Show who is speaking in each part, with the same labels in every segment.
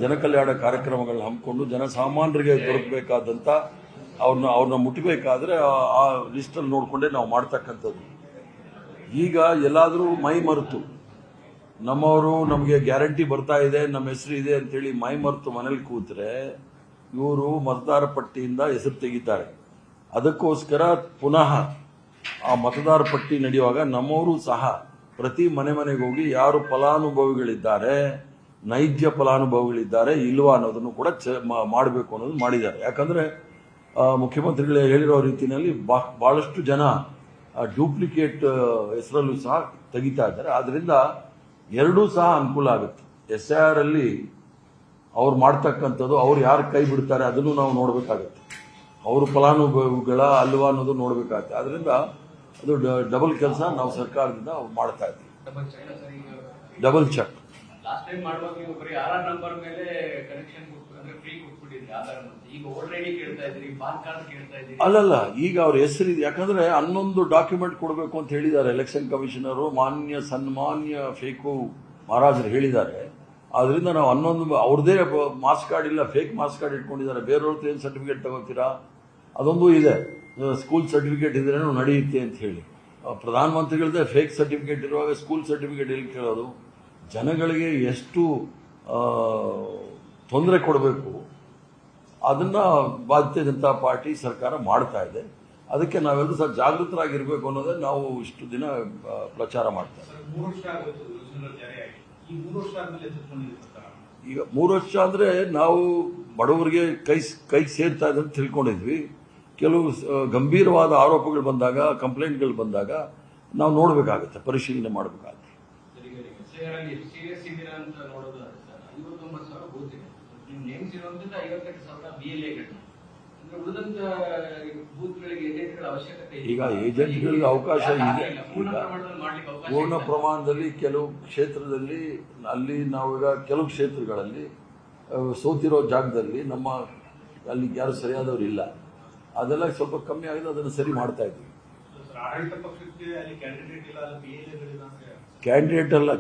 Speaker 1: ಜನಕಲ್ಯಾಣ ಕಾರ್ಯಕ್ರಮಗಳನ್ನ ಹಮ್ಮಿಕೊಂಡು ಜನಸಾಮಾನ್ಯರಿಗೆ ದೊರಕಬೇಕಾದಂಥ ಅವ್ರನ್ನ ಮುಟ್ಟಬೇಕಾದ್ರೆ ಆ ಲಿಸ್ಟಲ್ಲಿ ನೋಡಿಕೊಂಡೇ ನಾವು ಮಾಡ್ತಕ್ಕಂಥದ್ದು. ಈಗ ಎಲ್ಲಾದರೂ ಮೈ ಮರೆತು ನಮ್ಮವರು ನಮಗೆ ಗ್ಯಾರಂಟಿ ಬರ್ತಾ ಇದೆ, ನಮ್ಮ ಹೆಸರು ಇದೆ ಅಂತೇಳಿ ಮೈ ಮರೆತು ಮನೇಲಿ ಕೂತ್ರೆ ಇವರು ಮತದಾರ ಪಟ್ಟಿಯಿಂದ ಹೆಸರು ತೆಗಿತಾರೆ. ಅದಕ್ಕೋಸ್ಕರ ಪುನಃ ಆ ಮತದಾರ ಪಟ್ಟಿ ನಡೆಯುವಾಗ ನಮ್ಮವರು ಸಹ ಪ್ರತಿ ಮನೆಗೆ ಹೋಗಿ ಯಾರು ಫಲಾನುಭವಿಗಳಿದ್ದಾರೆ, ನೈಜ ಫಲಾನುಭವಿಗಳಿದ್ದಾರೆ ಇಲ್ವಾ ಅನ್ನೋದನ್ನು ಕೂಡ ಮಾಡಬೇಕು ಅನ್ನೋದು ಮಾಡಿದ್ದಾರೆ. ಯಾಕಂದ್ರೆ ಮುಖ್ಯಮಂತ್ರಿಗಳು ಹೇಳಿರೋ ರೀತಿಯಲ್ಲಿ ಬಹಳಷ್ಟು ಜನ ಡೂಪ್ಲಿಕೇಟ್ ಹೆಸರಲ್ಲೂ ಸಹ ತೆಗಿತಾ ಇದ್ದಾರೆ. ಆದ್ರಿಂದ ಎರಡೂ ಸಹ ಅನುಕೂಲ ಆಗುತ್ತೆ. SIR ಅಲ್ಲಿ ಅವ್ರು ಮಾಡ್ತಕ್ಕಂಥದ್ದು, ಅವ್ರು ಯಾರು ಕೈ ಬಿಡ್ತಾರೆ ಅದನ್ನು ನಾವು ನೋಡಬೇಕಾಗತ್ತೆ, ಅವರು ಫಲಾನುಭವಿಗಳ ಅಲ್ವಾ ಅನ್ನೋದು ನೋಡಬೇಕಾಗತ್ತೆ. ಆದ್ರಿಂದ ಅದು ಡಬಲ್ ಕೆಲಸ ನಾವು ಸರ್ಕಾರದಿಂದ ಮಾಡ್ತಾ ಇದ್ದೀವಿ. ಡಬಲ್ ಚೆಕ್
Speaker 2: ಲಾಸ್ಟ್ ಟೈಮ್ ಮಾಡುವಾಗ ನೀವು ಬರೀ ಆಧಾರ್ ನಂಬರ್ ಮೇಲೆ ಕನೆಕ್ಷನ್ ಅಂದ್ರೆ ಫ್ರೀ ಕೊಟ್ಬಿಟ್ಟಿದ್ರಿ ಆಧಾರ್ ನಂಬರ್. ಈಗ ವೋಟರ್ ಐಡಿ ಕೇಳ್ತಾ ಇದ್ರಿ, ಪಾನ್ ಕಾರ್ಡ್ ಕೇಳ್ತಾ ಇದ್ರಿ.
Speaker 1: ಅಲ್ಲಲ್ಲ, ಈಗ ಅವ್ರ ಹೆಸರಿದೆ. ಯಾಕಂದ್ರೆ 11 ಡಾಕ್ಯುಮೆಂಟ್ ಕೊಡಬೇಕು ಅಂತ ಹೇಳಿದ್ದಾರೆ ಎಲೆಕ್ಷನ್ ಕಮಿಷನರು, ಸನ್ಮಾನ್ಯ ಫೇಕು ಮಹಾರಾಜರು ಹೇಳಿದ್ದಾರೆ. ಆದ್ರಿಂದ ನಾವು 11 ಅವ್ರದೇ ಮಾರ್ಕ್ಸ್ ಕಾರ್ಡ್ ಇಲ್ಲ, ಫೇಕ್ ಮಾರ್ಕ್ಸ್ ಕಾರ್ಡ್ ಇಟ್ಕೊಂಡಿದ್ದಾರೆ. ಬೇರೆಯವ್ರದ್ದು ಏನು ಸರ್ಟಿಫಿಕೇಟ್ ತಗೋತೀರಾ? ಅದೊಂದು ಇದೆ, ಸ್ಕೂಲ್ ಸರ್ಟಿಫಿಕೇಟ್ ಇದ್ರೇನು ನಡೆಯುತ್ತೆ ಅಂತ ಹೇಳಿ. ಪ್ರಧಾನಮಂತ್ರಿಗಳದ್ದೇ ಫೇಕ್ ಸರ್ಟಿಫಿಕೇಟ್ ಇರುವಾಗ ಸ್ಕೂಲ್ ಸರ್ಟಿಫಿಕೇಟ್ ಎಲ್ಲಿ ಕೇಳೋದು? ಜನಗಳಿಗೆ ಎಷ್ಟು ತೊಂದರೆ ಕೊಡಬೇಕು ಅದನ್ನ ಭಾರತೀಯ ಜನತಾ ಪಾರ್ಟಿ ಸರ್ಕಾರ ಮಾಡ್ತಾ ಇದೆ. ಅದಕ್ಕೆ ನಾವೆಲ್ಲರೂ ಸಹ ಜಾಗೃತರಾಗಿರ್ಬೇಕು ಅನ್ನೋದೇ ನಾವು ಇಷ್ಟು ದಿನ ಪ್ರಚಾರ ಮಾಡ್ತಾ ಇದ್ದೀವಿ. ಈಗ 3 ವರ್ಷ ಅಂದ್ರೆ ನಾವು ಬಡವರಿಗೆ ಕೈ ಸೇರ್ತಾ ಇದೆ ಅಂತ ತಿಳ್ಕೊಂಡಿದ್ವಿ. ಕೆಲವು ಗಂಭೀರವಾದ ಆರೋಪಗಳು ಬಂದಾಗ, ಕಂಪ್ಲೇಂಟ್ಗಳು ಬಂದಾಗ ನಾವು ನೋಡಬೇಕಾಗುತ್ತೆ, ಪರಿಶೀಲನೆ ಮಾಡಬೇಕಾಗುತ್ತೆ. ಈಗ ಏಜೆಂಟ್ಗಳಿಗೆ ಅವಕಾಶ ಇದೆ. ಈಗ ಪೂರ್ಣ ಪ್ರಮಾಣದಲ್ಲಿ ಕೆಲವು ಕ್ಷೇತ್ರದಲ್ಲಿ ಅಲ್ಲಿ ನಾವೀಗ ಕೆಲವು ಕ್ಷೇತ್ರಗಳಲ್ಲಿ ಸೋತಿರೋ ಜಾಗದಲ್ಲಿ ನಮ್ಮ ಅಲ್ಲಿ ಯಾರು ಸರಿಯಾದವರು ಇಲ್ಲ, ಅದೆಲ್ಲ ಸ್ವಲ್ಪ ಕಮ್ಮಿ ಆಗಿದೆ, ಅದನ್ನು ಸರಿ ಮಾಡ್ತಾ ಇದ್ದೀವಿ.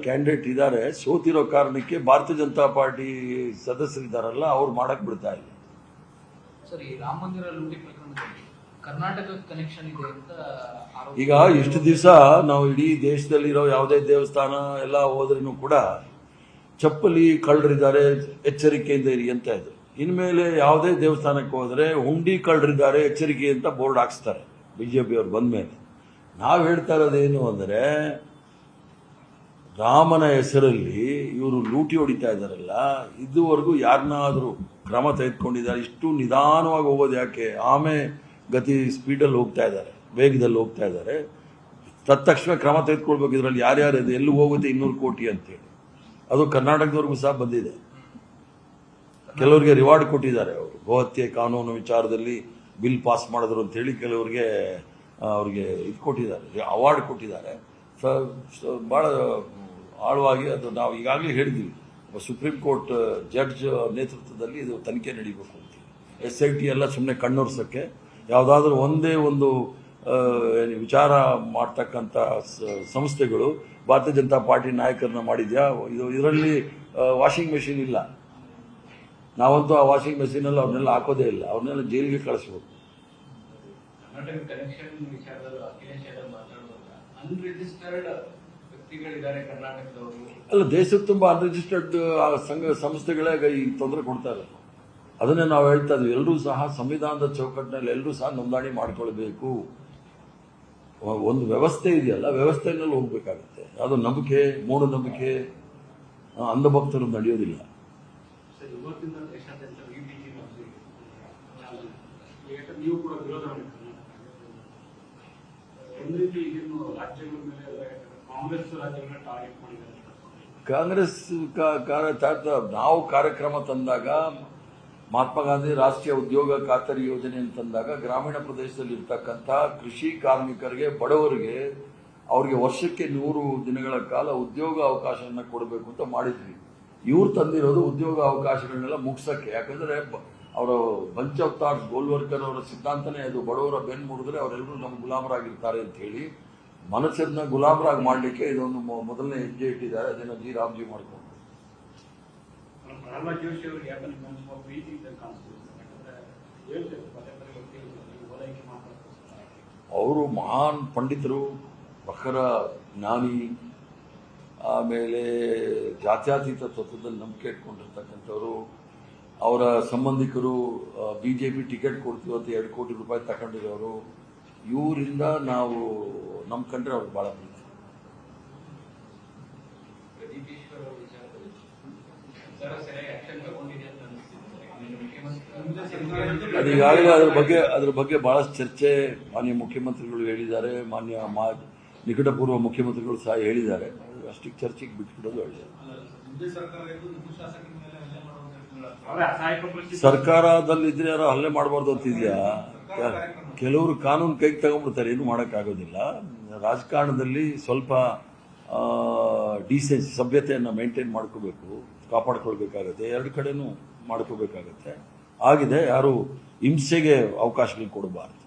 Speaker 1: ಕ್ಯಾಂಡಿಡೇಟ್ ಇದ್ದಾರೆ, ಸೋತಿರೋ ಕಾರಣಕ್ಕೆ ಭಾರತೀಯ ಜನತಾ ಪಾರ್ಟಿ ಸದಸ್ಯರಿದ್ದಾರಲ್ಲ ಅವ್ರು ಮಾಡಕ್ ಬಿಡ್ತಾ ಇಲ್ಲ.
Speaker 3: ಸರ್, ಈ ರಾಮ ಮಂದಿರ ಲೂಟಿ ಪ್ರಕರಣದಲ್ಲಿ ಕರ್ನಾಟಕ ಕನೆಕ್ಷನ್ ಇದೆ ಅಂತ
Speaker 1: ಈಗ ಇಷ್ಟು ದಿವಸ ನಾವು ಇಡೀ ದೇಶದಲ್ಲಿರೋ ಯಾವುದೇ ದೇವಸ್ಥಾನ ಎಲ್ಲ ಹೋದ್ರೂ ಕೂಡ ಚಪ್ಪಲಿ ಕಳ್ಳರಿದ್ದಾರೆ, ಎಚ್ಚರಿಕೆಯಿಂದ ಇರಿ ಅಂತ ಇದ್ರು. ಇನ್ಮೇಲೆ ಯಾವುದೇ ದೇವಸ್ಥಾನಕ್ಕೆ ಹೋದ್ರೆ ಹುಂಡಿ ಕಳ್ಳರಿದ್ದಾರೆ, ಎಚ್ಚರಿಕೆ ಅಂತ ಬೋರ್ಡ್ ಹಾಕ್ಸ್ತಾರೆ ಬಿಜೆಪಿ ಅವ್ರು ಬಂದ ಮೇಲೆ. ನಾವು ಹೇಳ್ತಾ ಇರೋದೇನು ಅಂದ್ರೆ, ರಾಮನ ಹೆಸರಲ್ಲಿ ಇವರು ಲೂಟಿ ಹೊಡಿತಾ ಇದ್ದಾರಲ್ಲ, ಇದುವರೆಗೂ ಯಾರನ್ನಾದ್ರೂ ಕ್ರಮ ತೆಗೆದುಕೊಂಡಿದ್ದಾರೆ? ಇಷ್ಟು ನಿಧಾನವಾಗಿ ಹೋಗೋದು ಯಾಕೆ? ಗತಿ ಸ್ಪೀಡಲ್ಲಿ ಹೋಗ್ತಾ ಇದ್ದಾರೆ, ವೇಗದಲ್ಲಿ ಹೋಗ್ತಾ ಇದ್ದಾರೆ. ತಕ್ಷಣ ಕ್ರಮ ತೆಗೆದುಕೊಳ್ಬೇಕು. ಇದರಲ್ಲಿ ಯಾರ್ಯಾರಿದೆ, ಎಲ್ಲಿ ಹೋಗುತ್ತೆ 200 ಕೋಟಿ ಅಂತೇಳಿ. ಅದು ಕರ್ನಾಟಕದವರೆಗೂ ಸಹ ಬಂದಿದೆ. ಕೆಲವರಿಗೆ ರಿವಾರ್ಡ್ ಕೊಟ್ಟಿದ್ದಾರೆ. ಅವರು ಗೋಹತ್ಯೆ ಕಾನೂನು ವಿಚಾರದಲ್ಲಿ ಬಿಲ್ ಪಾಸ್ ಮಾಡಿದ್ರು ಅಂತ ಹೇಳಿ ಕೆಲವರಿಗೆ ಅವ್ರಿಗೆ ಇದು ಕೊಟ್ಟಿದ್ದಾರೆ, ಅವಾರ್ಡ್ ಕೊಟ್ಟಿದ್ದಾರೆ. ಬಹಳ ಆಳವಾಗಿ ಅದು ನಾವು ಈಗಾಗಲೇ ಹೇಳಿದ್ವಿ. ಸುಪ್ರೀಂ ಕೋರ್ಟ್ ಜಡ್ಜ್ ನೇತೃತ್ವದಲ್ಲಿ ಇದು ತನಿಖೆ ನಡೀಬೇಕು ಅಂತ. SIT ಎಲ್ಲ ಸುಮ್ಮನೆ ಕಣ್ಣೊರ್ಸಕ್ಕೆ, ಯಾವುದಾದ್ರೂ ಒಂದೇ ಒಂದು ವಿಚಾರ ಮಾಡ್ತಕ್ಕಂಥ ಸಂಸ್ಥೆಗಳು ಭಾರತೀಯ ಜನತಾ ಪಾರ್ಟಿ ನಾಯಕರನ್ನ ಮಾಡಿದ್ಯಾ? ಇದರಲ್ಲಿ ವಾಷಿಂಗ್ ಮೆಷಿನ್ ಇಲ್ಲ. ನಾವಂತೂ ಆ ವಾಷಿಂಗ್ ಮೆಷಿನ್ ಅಲ್ಲಿ ಅವ್ರನ್ನೆಲ್ಲ ಹಾಕೋದೇ ಇಲ್ಲ, ಅವ್ರನ್ನೆಲ್ಲ ಜೈಲಿಗೆ ಕಳಿಸ್ಬೇಕು.
Speaker 2: ಕರ್ನಾಟಕ ಕನೆಕ್ಷನ್ ವಿಚಾರದಲ್ಲಿ ಅಖಿಲೇಶ್ ಯಾದವ್ ಮಾತಾಡುವಾಗ ಅನ್ರಿಜಿಸ್ಟರ್ಡ್ ವ್ಯಕ್ತಿಗಳಿದ್ದಾರೆ ಕರ್ನಾಟಕದವರು. ಅಲ್ಲ, ದೇಶದ ತುಂಬಾ ಅನ್ರಿಜಿಸ್ಟರ್ಡ್ ಸಂಸ್ಥೆಗಳೇ ಈ ತೊಂದರೆ ಕೊಡ್ತಾ ಇರೋದು. ಅದನ್ನೇ ನಾವು ಹೇಳ್ತಾ ಇದ್ವಿ, ಎಲ್ಲರೂ ಸಹ ಸಂವಿಧಾನದ ಚೌಕಟ್ಟಿನಲ್ಲಿ ಎಲ್ಲರೂ ಸಹ ನೋಂದಣಿ ಮಾಡ್ಕೊಳ್ಬೇಕು. ಒಂದು ವ್ಯವಸ್ಥೆ ಇದೆಯಲ್ಲ, ವ್ಯವಸ್ಥೆಯಲ್ಲಿ ಹೋಗ್ಬೇಕಾಗುತ್ತೆ. ಅದು ನಂಬಿಕೆ, ಮೂಢನಂಬಿಕೆ, ಅಂಧಭಕ್ತರು ನಡೆಯೋದಿಲ್ಲ.
Speaker 4: ನೀವು ಕೂಡ ವಿರೋಧ
Speaker 1: ಕಾಂಗ್ರೆಸ್ ನಾವು ಕಾರ್ಯಕ್ರಮ ತಂದಾಗ, ಮಹಾತ್ಮ ಗಾಂಧಿ ರಾಷ್ಟ್ರೀಯ ಉದ್ಯೋಗ ಖಾತರಿ ಯೋಜನೆ ಅಂತಂದಾಗ ಗ್ರಾಮೀಣ ಪ್ರದೇಶದಲ್ಲಿ ಇರ್ತಕ್ಕಂಥ ಕೃಷಿ ಕಾರ್ಮಿಕರಿಗೆ, ಬಡವರಿಗೆ, ಅವ್ರಿಗೆ ವರ್ಷಕ್ಕೆ 100 ದಿನಗಳ ಕಾಲ ಉದ್ಯೋಗ ಅವಕಾಶವನ್ನ ಕೊಡಬೇಕು ಅಂತ ಮಾಡಿದ್ವಿ. ಇವ್ರು ತಂದಿರೋದು ಉದ್ಯೋಗ ಅವಕಾಶಗಳನ್ನೆಲ್ಲ ಮುಗಿಸಕ್ಕೆ. ಯಾಕಂದ್ರೆ ಅವರ ಬಂಚ್ ಆಫ್ ಥಾಟ್ಸ್, ಗೋಲ್ವರ್ಕರ್ ಅವರ ಸಿದ್ಧಾಂತನೇ ಅದು, ಬಡವರ ಬೆನ್ನು ಮುಡಿದ್ರೆ ಅವರೆಲ್ಲರೂ ನಮ್ಮ ಗುಲಾಮರಾಗಿರ್ತಾರೆ ಅಂತ ಹೇಳಿ ಮನಸ್ಸನ್ನ ಗುಲಾಮರಾಗಿ ಮಾಡಲಿಕ್ಕೆ ಇದೊಂದು ಮೊದಲನೇ ಹೆಜ್ಜೆ ಇಟ್ಟಿದ್ದಾರೆ. ಅದನ್ನ ರಾಮ್ಜಿ ಮಾಡ್ಕೊಂಡು
Speaker 4: ಪ್ರಹ್ಲಾದ್ ಜೋಶಿ ಅವರಿಗೆ ಯಾಕೆ ನಿಮ್ಮ ಸ್ವಲ್ಪ ಪ್ರೀತಿ ಇದೆ ಕಾಣಿಸ್ತಿದೆ ಯಾಕಂದ್ರೆ ಹೇಳ್ತೇವೆ ಪದೇ ಪದೇ ಗೊತ್ತಿಲ್ಲ ನೀವು ಓಲೈಕೆ ಮಾತಾಡ್ತಾರೆ.
Speaker 1: ಅವರು ಮಹಾನ್ ಪಂಡಿತರು, ಪ್ರಖರ ಜ್ಞಾನಿ, ಆಮೇಲೆ ಜಾತ್ಯತೀತ ತತ್ವದಲ್ಲಿ ನಂಬಿಕೆ ಇಟ್ಕೊಂಡಿರ್ತಕ್ಕಂಥವ್ರು. ಅವರ ಸಂಬಂಧಿಕರು ಬಿಜೆಪಿ ಟಿಕೆಟ್ ಕೊಡ್ತೀವಿ ಅಂತ 2 ಕೋಟಿ ರೂಪಾಯಿ ತಗೊಂಡಿರೋರು. ಇವರಿಂದ ನಾವು ನಂಬ್ಕೊಂಡ್ರೆ ಅವ್ರಿಗೆ ಭಾಳ ಪ್ರೀತಿ.
Speaker 2: ಪ್ರದೀಪೇಶ್ವರ್ ಅವರ ವಿಚಾರದಲ್ಲಿ ಸರ್ಕಾರ ಸರಿಯಾಗಿ ಆಕ್ಷನ್ ತಗೊಂಡಿದೆ ಅಂತ ಅನಿಸ್ತಿದೆ.
Speaker 1: ಅದು ಈಗಾಗಲೇ ಅದ್ರ ಬಗ್ಗೆ ಬಹಳಷ್ಟು ಚರ್ಚೆ ಮಾನ್ಯ ಮುಖ್ಯಮಂತ್ರಿಗಳು ಹೇಳಿದ್ದಾರೆ, ನಿಕಟಪೂರ್ವ ಮುಖ್ಯಮಂತ್ರಿಗಳು ಸಹ ಹೇಳಿದ್ದಾರೆ. ಅಷ್ಟಕ್ಕೆ ಚರ್ಚೆಗೆ ಬಿಟ್ಬಿಡೋದು ಒಳ್ಳೆಯದು.
Speaker 4: ಅವರೇ ಅಸಹಾಯಕ ಪರಿಸ್ಥಿತಿ
Speaker 1: ಸರ್ಕಾರದಲ್ಲಿದ್ರೆ ಯಾರೋ ಹಲ್ಲೆ ಮಾಡಬಾರ್ದು ಅಂತಿದ್ಯಾ? ಕೆಲವರು ಕಾನೂನು ಕೈಗೆ ತಗೊಂಡ್ಬಿಡ್ತಾರೆ, ಏನು ಮಾಡೋಕ್ಕಾಗೋದಿಲ್ಲ. ರಾಜಕಾರಣದಲ್ಲಿ ಸ್ವಲ್ಪ ಡಿಸೆನ್ಸಿ, ಸಭ್ಯತೆಯನ್ನು ಮೇಂಟೈನ್ ಮಾಡ್ಕೋಬೇಕು, ಕಾಪಾಡ್ಕೊಳ್ಬೇಕಾಗತ್ತೆ. 2 ಕಡೆನೂ ಮಾಡ್ಕೋಬೇಕಾಗತ್ತೆ. ಆಗಿದೆ, ಯಾರು ಹಿಂಸೆಗೆ ಅವಕಾಶಗಳು ಕೊಡಬಾರ್ದು.